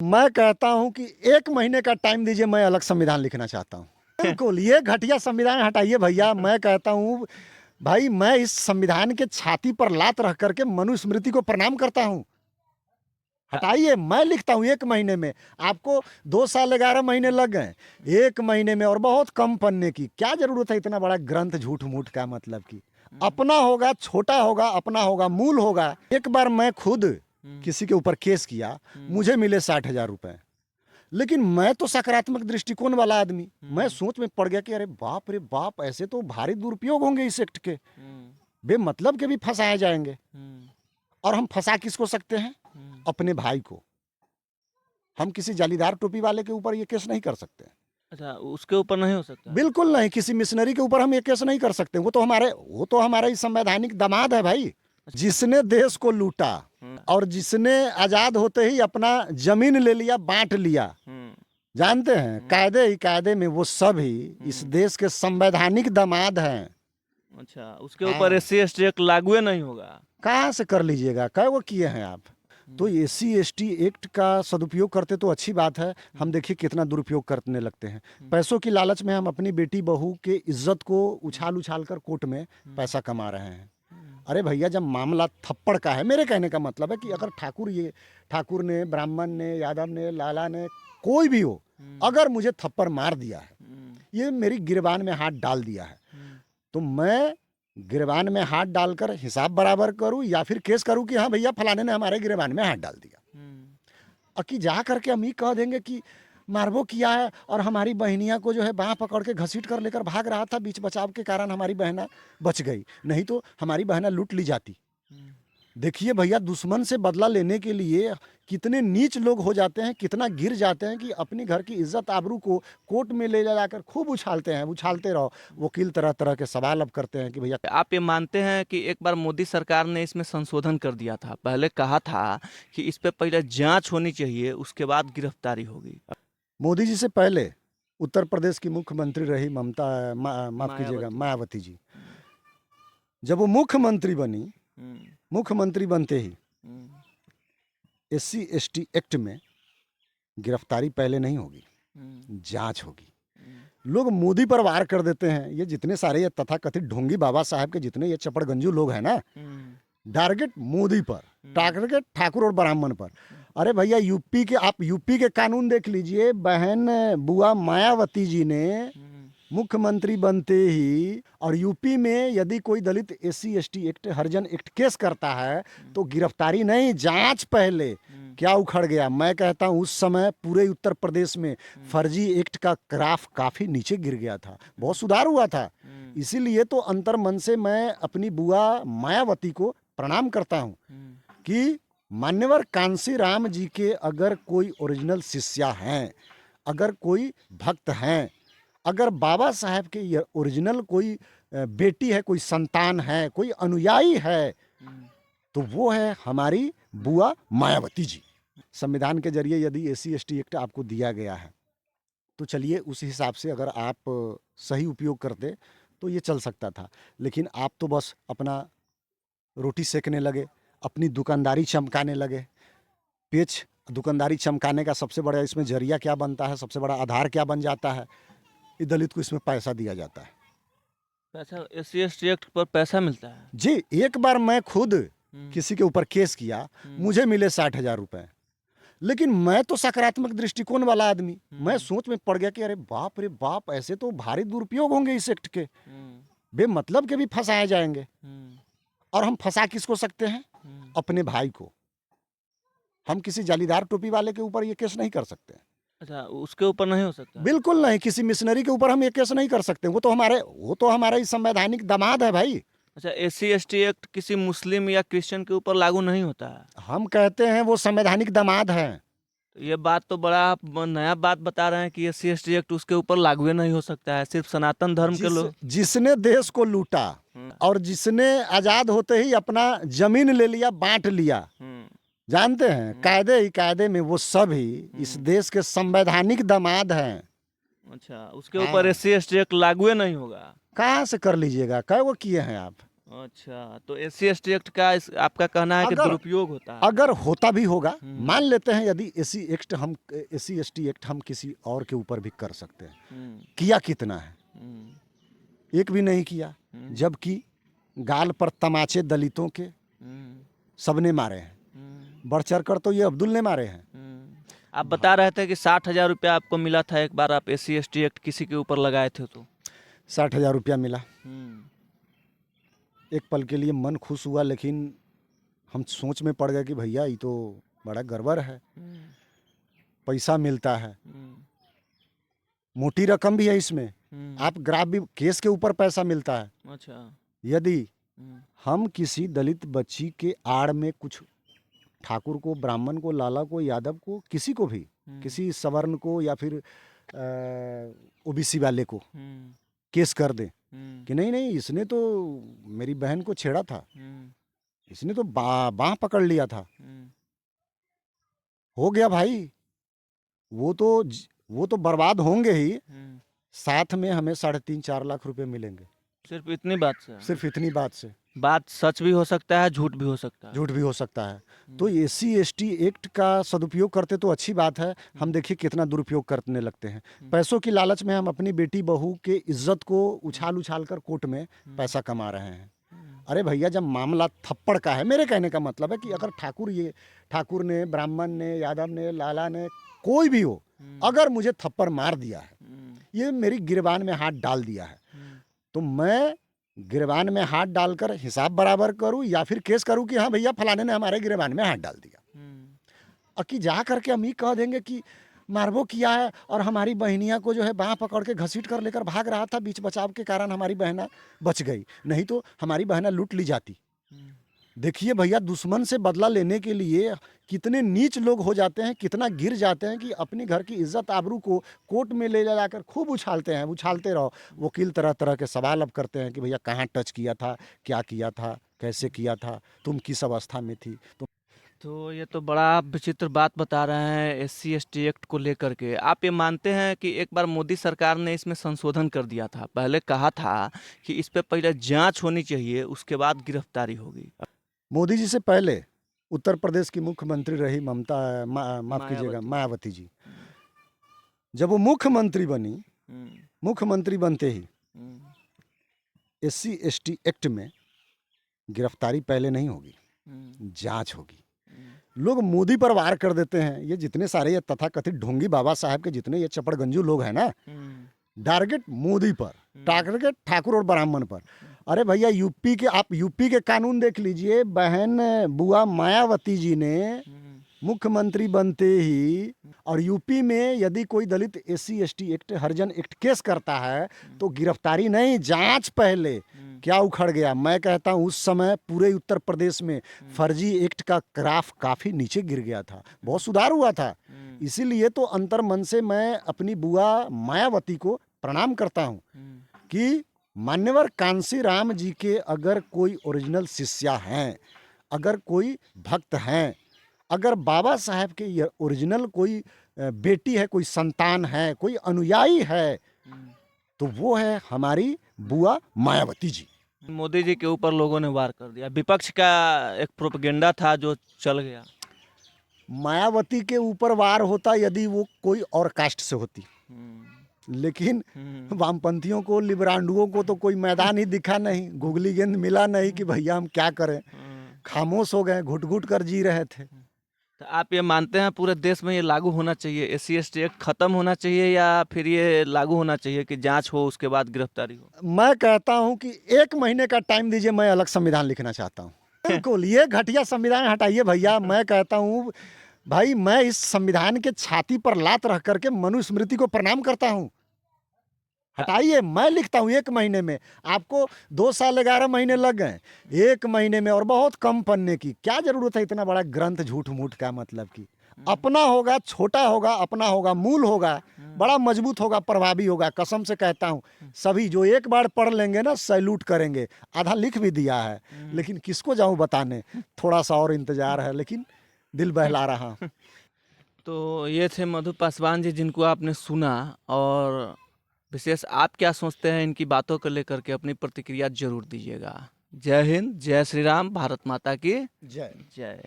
मैं कहता हूं कि 1 महीने का टाइम दीजिए, मैं अलग संविधान लिखना चाहता हूं। बिल्कुल, ये घटिया संविधान हटाइए भैया। मैं कहता हूं भाई, मैं इस संविधान के छाती पर लात रख करके मनुस्मृति को प्रणाम करता हूं। हटाइए, मैं लिखता हूं 1 महीने में। आपको 2 साल 11 महीने लग गए, 1 महीने में, और बहुत कम पन्ने की। क्या जरूरत है इतना बड़ा ग्रंथ झूठ मूठ का? मतलब कि अपना होगा, छोटा होगा, अपना होगा, मूल होगा। एक बार मैं खुद किसी के ऊपर केस किया, मुझे मिले 60,000 रुपए। लेकिन मैं तो सकारात्मक दृष्टिकोण वाला आदमी, मैं सोच में पड़ गया कि अरे बाप रे बाप, ऐसे तो भारी दुरुपयोग होंगे इस एक्ट के, बेमतलब के भी फंसाए जाएंगे। और हम फंसा किसको सकते हैं? अपने भाई को। हम किसी जालीदार टोपी वाले के ऊपर ये केस नहीं कर सकते। अच्छा, उसके ऊपर नहीं हो सकता? बिल्कुल नहीं, किसी मिशनरी के ऊपर हम ये केस नहीं कर सकते। वो तो हमारा ही संवैधानिक दामाद है भाई, जिसने देश को लूटा और जिसने आजाद होते ही अपना जमीन ले लिया, बांट लिया। जानते हैं, कायदे ही कायदे में वो सब ही इस देश के संवैधानिक दामाद हैं। अच्छा, उसके ऊपर SC ST एक्ट लागू नहीं होगा? कहाँ से कर लीजिएगा? क्या वो किए हैं आप? तो SC ST एक्ट का सदुपयोग करते तो अच्छी बात है। हम देखिए कितना दुरुपयोग करने लगते हैं। पैसों की लालच में हम अपनी बेटी बहू के इज्जत को उछाल उछाल कर कोर्ट में पैसा कमा रहे हैं। अरे भैया, जब मामला थप्पड़ का है, मेरे कहने का मतलब है कि अगर ठाकुर ने, ब्राह्मण ने, यादव ने, लाला ने, कोई भी हो, अगर मुझे थप्पड़ मार दिया है, ये मेरी गिरबान में हाथ डाल दिया है, तो मैं गिरबान में हाथ डालकर हिसाब बराबर करूं या फिर केस करूं कि हाँ भैया फलाने ने हमारे गिरबान में हाथ डाल दिया। और कि जा करके हम ही कह देंगे कि मारबो किया है और हमारी बहनियां को जो है बाह पकड़ के घसीट कर लेकर भाग रहा था, बीच बचाव के कारण हमारी बहना बच गई, नहीं तो हमारी बहना लूट ली जाती। देखिए भैया, दुश्मन से बदला लेने के लिए कितने नीच लोग हो जाते हैं, कितना गिर जाते हैं कि अपनी घर की इज्जत आबरू को कोर्ट में ले जाकर खूब उछालते हैं। उछालते रहो, वकील तरह तरह के सवाल अब करते हैं कि भैया। आप ये मानते हैं कि एक बार मोदी सरकार ने इसमें संशोधन कर दिया था? पहले कहा था कि इस पे पहले जांच होनी चाहिए, उसके बाद गिरफ्तारी होगी। मोदी जी से पहले उत्तर प्रदेश की मुख्यमंत्री रही माफ कीजिएगा, मायावती जी। जब वो मुख्यमंत्री बनी, मुख्यमंत्री बनते ही SC ST एक्ट में गिरफ्तारी पहले नहीं होगी, जांच होगी। लोग मोदी पर वार कर देते हैं। ये जितने सारे ये तथाकथित ढोंगी बाबा साहब के जितने ये चपड़गंजू लोग हैं ना, टारगेट मोदी पर, टारगेट ठाकुर और ब्राह्मण पर। अरे भैया, आप यूपी के कानून देख लीजिए। बहन बुआ मायावती जी ने मुख्यमंत्री बनते ही, और यूपी में यदि कोई दलित SC ST एक्ट, हरिजन एक्ट केस करता है तो गिरफ्तारी नहीं, जांच पहले। क्या उखड़ गया? मैं कहता हूं उस समय पूरे उत्तर प्रदेश में फर्जी एक्ट का ग्राफ काफी नीचे गिर गया था, बहुत सुधार हुआ था। इसीलिए तो अंतर मन से मैं अपनी बुआ मायावती को प्रणाम करता हूं कि मान्यवर कांसी राम जी के अगर कोई ओरिजिनल शिष्या हैं, अगर कोई भक्त हैं, अगर बाबा साहब के ये ओरिजिनल कोई बेटी है, कोई संतान है, कोई अनुयायी है, तो वो है हमारी बुआ मायावती जी। संविधान के जरिए यदि SC ST एक्ट आपको दिया गया है, तो चलिए उस हिसाब से अगर आप सही उपयोग करते तो ये चल सकता था। लेकिन आप तो बस अपना रोटी सेकने लगे, अपनी दुकानदारी चमकाने लगे। दुकानदारी चमकाने का सबसे बड़ा इसमें जरिया क्या बनता है, सबसे बड़ा आधार क्या बन जाता है? दलित को इसमें पैसा दिया जाता है। पैसा? SC ST एक्ट पर पैसा मिलता है जी। एक बार मैं खुद किसी के ऊपर केस किया, मुझे मिले 60,000 रुपए। लेकिन मैं तो सकारात्मक दृष्टिकोण वाला आदमी, मैं सोच में पड़ गया कि अरे बाप रे बाप, ऐसे तो भारी दुरुपयोग होंगे इस एक्ट के, बेमतलब के भी फंसाए जाएंगे। और हम फंसा किसको सकते हैं? अपने भाई को। हम किसी जालीदार टोपी वाले के ऊपर ये केस नहीं कर सकते। अच्छा, उसके ऊपर नहीं हो सकता? बिल्कुल नहीं, किसी मिशनरी के ऊपर हम ये केस नहीं कर सकते। वो तो हमारा ही संवैधानिक दामाद है भाई। अच्छा, SC ST एक्ट किसी मुस्लिम या क्रिश्चियन के ऊपर लागू नहीं होता है? हम कहते हैं वो संवैधानिक दामाद है। तो ये बात तो बड़ा आप नया बात बता रहे हैं कि SC ST एक्ट उसके ऊपर लागू नहीं हो सकता है, सिर्फ सनातन धर्म के लोग। जिसने देश को लूटा और जिसने आजाद होते ही अपना जमीन ले लिया, बांट लिया। जानते हैं, कायदे ही कायदे में वो सब ही इस देश के संवैधानिक दामाद हैं। अच्छा, उसके ऊपर SC ST एक्ट लागू नहीं होगा? कहाँ से कर लीजिएगा? क्या वो किए हैं आप? अच्छा, तो एससी एसटी एक्ट का आपका कहना है कि अगर दुरुपयोग होता है। अगर होता भी होगा, हम्म। मान लेते हैं यदि एससी एसटी एक्ट हम किसी और के ऊपर भी कर सकते हैं, हम्म, किया कितना है? हम्म, एक भी नहीं किया। हम्म, जबकि गाल पर तमाचे दलितों के हम्म, सबने मारे हैं, हम्म, बढ़ चढ़ कर तो ये अब्दुल ने मारे हैं। आप बता रहे थे कि 60,000 रुपया आपको मिला था एक बार, आप एससी एसटी एक्ट किसी के ऊपर लगाए थे तो। 60,000 रुपया मिला। हम्म, एक पल के लिए मन खुश हुआ, लेकिन हम सोच में पड़ गए कि भैया ये तो बड़ा गड़बड़ है। हम्म, पैसा मिलता है, हम्म, मोटी रकम भी है इसमें। हम्म, आप ग्राफ भी, केस के ऊपर पैसा मिलता है। अच्छा। यदि हम्म, हम किसी दलित बच्ची के आड़ में कुछ, ठाकुर को, ब्राह्मण को, लाला को, यादव को, किसी को भी, हम्म, किसी सवर्ण को या फिर ओबीसी वाले को हम्म, केस कर दें हम्म, कि नहीं नहीं इसने तो मेरी बहन को छेड़ा था, हम्म, इसने तो बाह पकड़ लिया था, हम्म, हो गया भाई, वो तो बर्बाद होंगे ही, हम्म। साथ में हमें 3.5-4 लाख रुपए मिलेंगे, सिर्फ इतनी बात से? सिर्फ इतनी बात से। बात सच भी हो सकता है, झूठ भी हो सकता है। झूठ भी हो सकता है। तो हम्म, एससी एसटी एक्ट का सदुपयोग करते तो अच्छी बात है, हम देखिए कितना दुरुपयोग करने लगते हैं। पैसों की लालच में हम अपनी बेटी बहू के इज्जत को उछाल उछाल कर कोर्ट में पैसा कमा रहे हैं। अरे भैया, जब मामला थप्पड़ का है, मेरे कहने का मतलब है कि अगर ठाकुर ने, ब्राह्मण ने, यादव ने, लाला ने, कोई भी हो, अगर मुझे थप्पड़ मार दिया है, ये मेरी गिरबान में हाथ डाल दिया है, तो मैं गिरबान में हाथ डालकर हिसाब बराबर करूं या फिर केस करूं कि हाँ भैया फलाने ने हमारे गिरबान में हाथ डाल दिया। और कि जा करके हम ही कह देंगे कि मारबो किया है और हमारी बहनिया को जो है बाह पकड़ के घसीट कर लेकर भाग रहा था, बीच बचाव के कारण हमारी बहना बच गई, नहीं तो हमारी बहना लूट ली जाती। देखिए भैया, दुश्मन से बदला लेने के लिए कितने नीच लोग हो जाते हैं, कितना गिर जाते हैं कि अपने घर की इज्जत आबरू को कोर्ट में ले जाकर खूब उछालते हैं, उछालते रहो। वकील तरह तरह के सवाल अब करते हैं कि भैया कहाँ टच किया था, क्या किया था, कैसे किया था, तुम किस अवस्था में थी। तो ये तो बड़ा आप विचित्र बात बता रहे हैं एससी एसटी एक्ट को लेकर के। आप ये मानते हैं कि एक बार मोदी सरकार ने इसमें संशोधन कर दिया था, पहले कहा था कि इस पे पहले जांच होनी चाहिए, उसके बाद गिरफ्तारी होगी। मोदी जी से पहले उत्तर प्रदेश की मुख्यमंत्री रही माफ कीजिएगा, मायावती। मायावती जी, जब वो मुख्यमंत्री बनी, हम्म, मुख्यमंत्री बनते ही हम्म, एससी एसटी एक्ट में गिरफ्तारी पहले नहीं होगी, हम्म, जांच होगी। लोग मोदी पर वार कर देते हैं, ये जितने सारे ये तथाकथित ढोंगी बाबा साहब के जितने ये चपड़गंजू लोग हैं ना, टारगेट मोदी पर, टारगेट ठाकुर और ब्राह्मण पर। अरे भैया, आप यूपी के कानून देख लीजिए। बहन बुआ मायावती जी ने मुख्यमंत्री बनते ही, और यूपी में यदि कोई दलित एससी एसटी एक्ट, हरिजन एक्ट केस करता है तो गिरफ्तारी नहीं, जांच पहले। क्या उखड़ गया? मैं कहता हूँ उस समय पूरे उत्तर प्रदेश में फर्जी एक्ट का ग्राफ काफी नीचे गिर गया था, बहुत सुधार हुआ था। इसीलिए तो अंतर मन से मैं अपनी बुआ मायावती को प्रणाम करता हूँ कि मान्यवर कांसी राम जी के अगर कोई ओरिजिनल शिष्या हैं, अगर कोई भक्त हैं, अगर बाबा साहब के ये ओरिजिनल कोई बेटी है, कोई संतान है, कोई अनुयायी है, तो वो है हमारी बुआ मायावती जी। मोदी जी के ऊपर लोगों ने वार कर दिया, विपक्ष का एक प्रोपेगेंडा था जो चल गया। मायावती के ऊपर वार होता यदि वो कोई और कास्ट से होती, लेकिन वामपंथियों को, लिबरांडुओं को तो कोई मैदान ही दिखा नहीं, गुगली गेंद मिला नहीं कि भैया हम क्या करें, खामोश हो गए, घुट घुट कर जी रहे थे। तो आप ये मानते हैं पूरे देश में ये लागू होना चाहिए, एससी एसटी एक्ट खत्म होना चाहिए, या फिर ये लागू होना चाहिए कि जांच हो उसके बाद गिरफ्तारी हो? मैं कहता हूं कि 1 महीने का टाइम दीजिए, मैं अलग संविधान लिखना चाहता हूं। बिल्कुल, ये घटिया संविधान हटाइए भैया। मैं कहता हूं भाई, मैं इस संविधान के छाती पर लात रख करके मनुस्मृति को प्रणाम करता हूं। हटाइए, मैं लिखता हूं 1 महीने में। आपको 2 साल 11 महीने लग गए, 1 महीने में, और बहुत कम पन्ने की। क्या जरूरत है इतना बड़ा ग्रंथ झूठ मूठ का? मतलब की अपना होगा, छोटा होगा, अपना होगा, मूल होगा, बड़ा मजबूत होगा, प्रभावी होगा। कसम से कहता हूं, सभी जो एक बार पढ़ लेंगे ना, सैल्यूट करेंगे। आधा लिख भी दिया है, लेकिन किसको जाऊं बताने, थोड़ा सा और इंतजार है, लेकिन दिल बहला रहा। तो ये थे मधु पासवान जी, जिनको आपने सुना, और विशेष आप क्या सोचते हैं इनकी बातों को लेकर के अपनी प्रतिक्रिया जरूर दीजिएगा। जय हिंद, जय श्री राम, भारत माता की जय। जय।